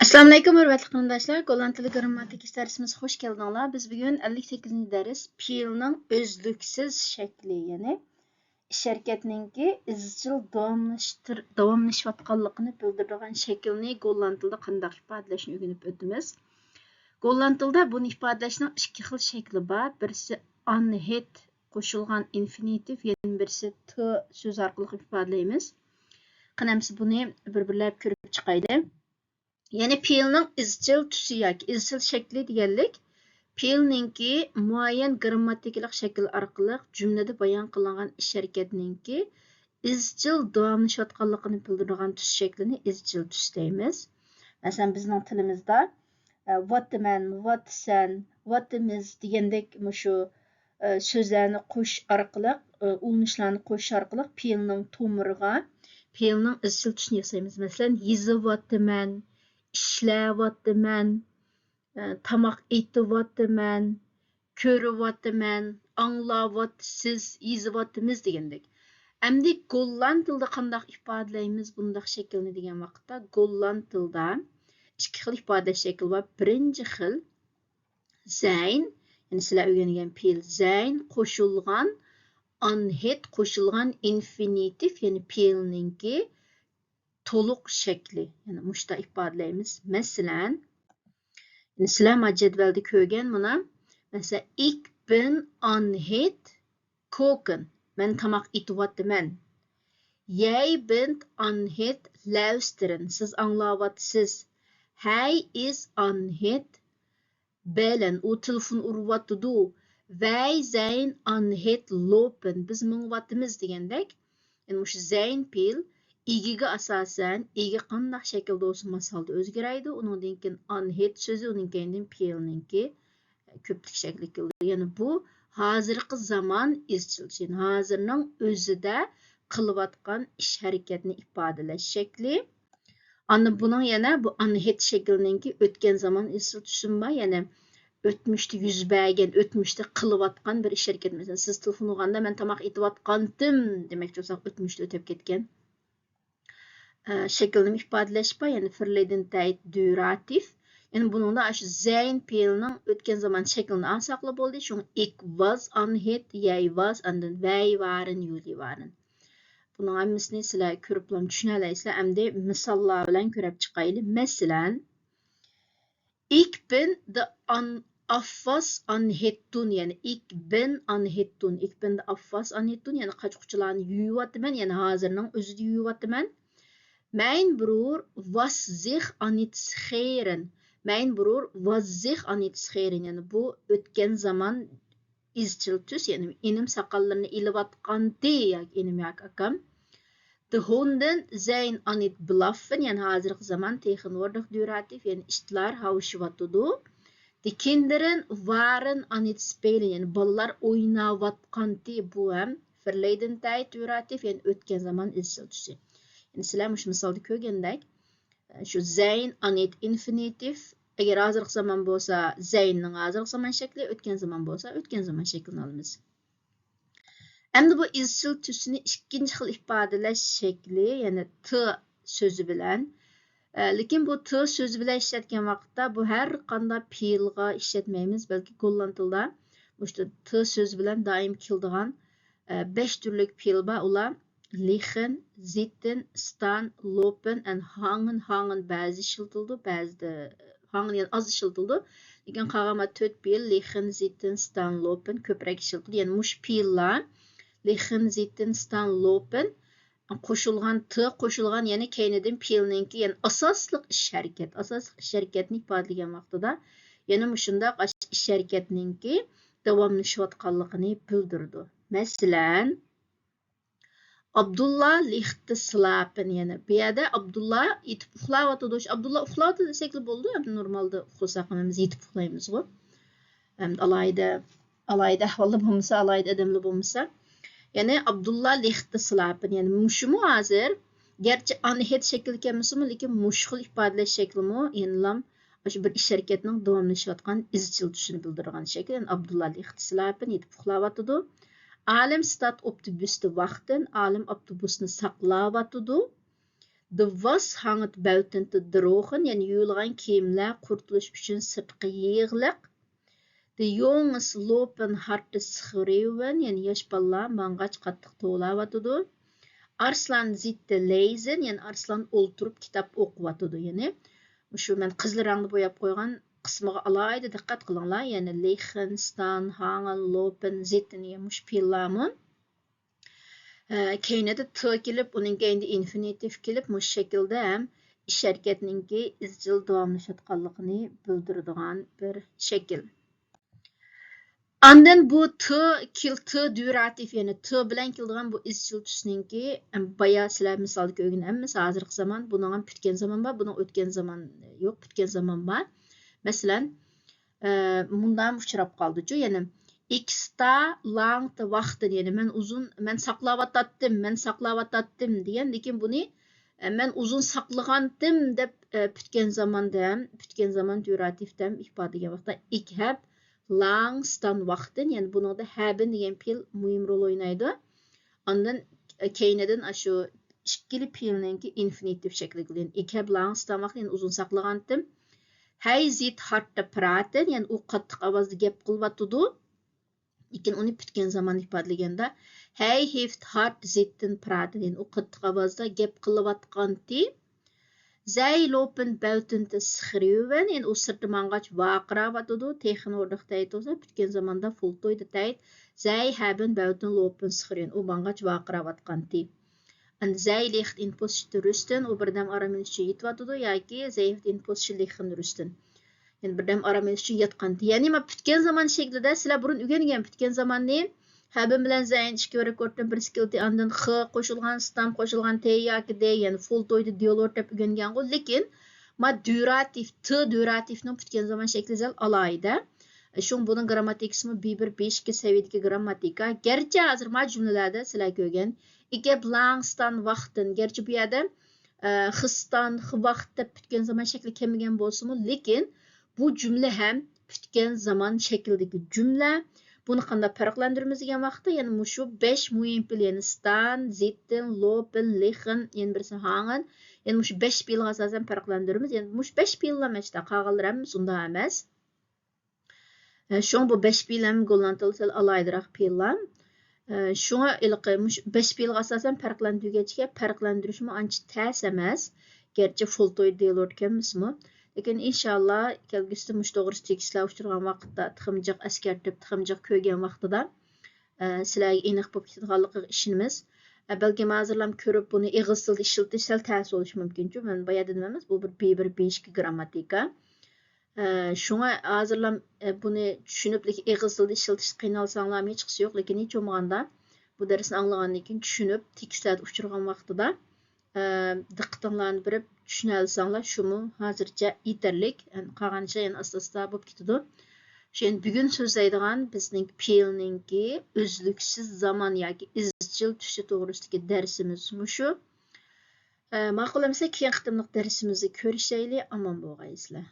Assalamu alaykum hörmətli qarindoshlar. Golland tili grammatik dərsimizə xoş gəldinizlər. Biz bugün 58-ci dərs fe'lning özlüksüz şəkli, yəni iş hərəkətininki izchil davamlaşıyotganligini bildiradigan şəklini Golland tilida qanday ifodalashni o'rganib o'tamiz. Golland tilida buni ifodalashning ikki xil shakli bor. Birisi unhead qo'shilgan infinitiv, yana birisi to so'z orqali ifodalaymiz. Qanamsi buni bir-birlab ko'rib chiqaylik. Yani fe'lning izchil tusi yoki izchil shakli deganlik fe'lningki muayyan grammatikalik shakl orqali jumlada bayon qilingan ish harakatininki izchil davomlashayotganligini bildiradigan tus shaklini izchil tus deymiz. Masalan bizning tilimizda whatman, whatsan, whatimiz degandek shu so'zlarni qo'shish orqali, ulanishlarni qo'shish orqali fe'lning tomiriga fe'lning izchil tusini yasaymiz. Masalan yezyapman, ishlayapman, tamoq etyapman, ko'ryapman, anglayapsiz, yezyapmiz degandek. Endi Golland tilida qanday ifodalaymiz bundaq shaklni degan vaqtda Golland tilida ikki xil ifodalash shakli bor. Birinchi xil sein, ya'ni sizlar o'rgangan fe'l sein qo'shilgan unhead qo'shilgan infinitiv, ya'ni fe'lningki to'liq shakli, ya'ni mushta ifodalaymiz. Masalan, sizlar jadvalda ko'rgan buni. Masalan, ich bin unhead kochen. Men tamoq etyapman. Jij bent unhead luisteren. Siz anglayapsiz. Hij is unhead bellen. U telefon uryapti. Wij zijn unhead lopen. Biz mingyapmiz degandek. Yani shu sein fe'l igiga asosan igi qanday shaklda bo'lsa masalda o'zgaraydi. Uningdan keyin unhead so'zi, uning keyin fe'lningki ko'plik shakli keldi. Ya'ni bu hozirgi zamon izchilchi, hozirning o'zida qilayotgan ish harakatini ifodalash shakli. Ana buning yana bu unhead shakliningki o'tgan zamon izchil tushunma, ya'ni o'tmishda yuz bergan, o'tmishda qilayotgan bir ish harakat. Masalan, siz telefon urganda men tamoq etyapgandim demoqchi bo'lsak, o'tmishda o'tib ketgan shaklni ifodalash bor, ya'ni verleden tijd durativ. Yani bununla shu sein fe'lning o'tgan zamon shaklini ansaqli bo'ldi. Shun ich was unhead, jij was, andan wij waren, jullie waren. Buning hammasini sizlar ko'rib tushunalaysizlar. Endi misollar bilan ko'rib chiqaylik. Masalan, ich bin de afwas anhettun, yani ich bin anhettun. Ich bin de afwas anhettun, yani qochquchilarni yuyapman, yani hozirning o'zida yuyapman. Mein Bruder was sich anit scheren. Mein Bruder was sich anit scheren. Yani bu o'tgan zaman izchil tus, yani inim saqallarini ilayotgandi yoki inim yoki akam. De Hunden zijn anit blaffen, yani hozirgi zaman tegenwoordig durativ, yani ishlar havishiyotdi. De kinderen waren anit spelen, yani bolalar o'ynayotgandi. Bu ham verleden tijd durativ, yani o'tgan zaman izchil tusi. Yani sizlar shu misolda ko'rgandek, shu sein anit infinitiv, agar hozirgi zamon bo'lsa, zeinning hozirgi zamon shakli, o'tgan zamon bo'lsa, o'tgan zamon shaklini olamiz. Endi bu izchil tusini ikkinchi xil ifodalash shakli, ya'ni t so'zi bilan. Lekin bu t so'zi bilan ishlatgan vaqtda bu har qanday fe'lga ishlatmaymiz, balki Golland tilida shu t so'zi bilan doim keladigan 5 turlik fe'l bor. Ular liggen, zitten, staan, lopen en hangen. Hangen ba'zi ishiltildi, ba'zida hangen yani az ishiltildi. Lekin qolgan 4 fe'l liggen, zitten, staan, lopen ko'proq ishiltildi. Yani mush fe'llar liggen, zitten, staan, lopen qo'shilgan t qo'shilgan, ya'ni keynidan fe'lningki, ya'ni asosliq ish harakat, asosliq ish harakatni ifodalagan vaqtida, ya'ni shundaq ish harakatningki davomlashayotganligini bildirdi. Masalan, Abdullah liegt slapen, yani bu yerda Abdullah yetib uxlayotdi. Abdullah uxlayotdi desak bo'ldi. Endi normalda uxlasak hammamiz yetib uxlaymiz-ku. Endi alayda ahvolda bo'lmasa, alayda odamlar bo'lmasa, yani Abdullah liegt slapen, yani mushumu hozir garchi unhead shakli kelmasimi, lekin mush xil ifodalash shaklimi, yani shu bir ish harakatining davomlashayotgan izchil tusini bildirgan shakl. Yani Abdullah liegt slapen, yetib uxlayotdi. Alim staat op de bus te wachten. Alim autobusni saqlayotdi. The was hangit bautinti drogen, yani yuyulgan kiyimler kurtuluş üçün sırtqı yığılıq. The jonges lopen hard te schreeuwen, yani yaş ballar mangaç qattiq to'lavatıdı. Arslan zit te lezen, yani arslan olturup kitap o'qivatıdı, yani. Şu men qizil rangda bo'yab qo'ygan qismiga alayda diqqat qilinglar, yani lechen, stan, hangen, lopen, zitten, yani mush fe'llarmi. Keynede t kelib, uning keyinde infinitiv kelib, mush şekilde ham ish harakatninki izchil davomlashayotganligini bildiradigan bir shakl. Andan bu t durativ, yani t bilan keladigan bu izchil tusninki baya sizlar misolda ko'rgan emas, hozirgi zaman, buning ham putgan zaman bor, buning o'tgan zaman yo'q, putgan zaman bor. Masalan, bundan uchrab qoldi-chu, yani X'ta lang vaqtin, yani men saqlavatatdim degan, lekin buni men uzun saqlagandim deb putgan zaman durativdan ifodalagan vaqtda ik hab lang stan vaqtin, yani buningda haben degan fe'l muhim rol o'ynaydi. Ondan keyindan shu ikkili fe'lninki infinitiv shaklida, yani ik hab lang stan vaqtin, yani uzun saqlagandim. Hey zit hartta praten, yani u qattiq ovozda gap qilyotdi. Lekin uni putgan zaman ifodalaganda hey heft hart zitten praten, yani u qattiq ovozda gap qilyotganti. Zij lopen buiten te schreeuwen, en u sirte mangach waqıravatdı. Tegenwoordig tijd olsa, putgan zamanda voltooide tijd. Zij hebben buiten lopen schreeuwen, u mangach waqıravatganti. En zij ligt in positie te rusten, u birdam araminishchi yetvatdı, yoki zij heeft in positie liggen rusten. Yani birdam araminishchi yatqanti. Yani ma putgan zaman shaklida sizlar burun o'rgangan putgan zamanni haben bilan zayn ikki rekorddan bir skilti andan x qo'shilgan stam qo'shilgan t yoki d, yani voltooide dialog deb o'rgangan, lekin ma durativ t durativning putgan zaman shakli zal alayda. Şun bunun grammatikasmi B1 B2 seviyedagi grammatika. Gerçi hozir ma jumlalarda sizlar ko'rgan ikep langstan vaqtin, gerçi bu yerda xistan vaqt deb putgan zaman shakli kelmagan bo'lsa-mu, lekin bu jumla ham putgan zaman shaklidagi jumla. Buni qanday farqlantiramiz degan vaqtda, yani mushu 5 muhim fe'l, yani stan, zitten, lopen, lichen, yani birisi hangen, yani mushu 5 fe'lga asosan farqlantiramiz. Yani mush 5 fe'llar mashda qolganlar ham shunda emas. Şoň bu 5 fe'l hem gollantyl alaydyrak fe'llar. Şoňa ilqi mush 5 fe'lga asosan farqlantirgechke farqlantirishmi ancha täs emas. Gerçi voltooid dialog emasmi? Lekin inşallah kelgüsida mush to'g'ri tekstlar uchirgan vaqtda, tiximjiq askartib, tiximjiq ko'rgan vaqtida sizlarga aniq bo'lib ketadiganligiga ishonamiz. Balki hozirlam ko'rib buni ig'iz tilda ishlatish sal ta'sir bo'lishi mumkin-ku. Men boya dedim emas, bu bir B1 B2 grammatika. Şuna hozirlam buni tushunib, lekin ig'iz tilda ishlatish qiynalsanglar hech qisi yo'q, lekin hech bo'lmaganda bu darsni anglagandan keyin tushunib, tekstlar uchirgan vaqtida diqqatinglarni berib tushuna olsanglar, shumi hozircha yetarlik. Qolgan ish yana asta-asta bo'lib ketadi. Şimdi bugun so'zlaydigan bizning fe'lninki uzluksiz zaman yoki izchil tushi to'g'risidagi darsimiz mushu. Ma'qul bo'lsa, keyin qitimliq darsimizni ko'rishaylik. Omon bo'lg'aysizlar.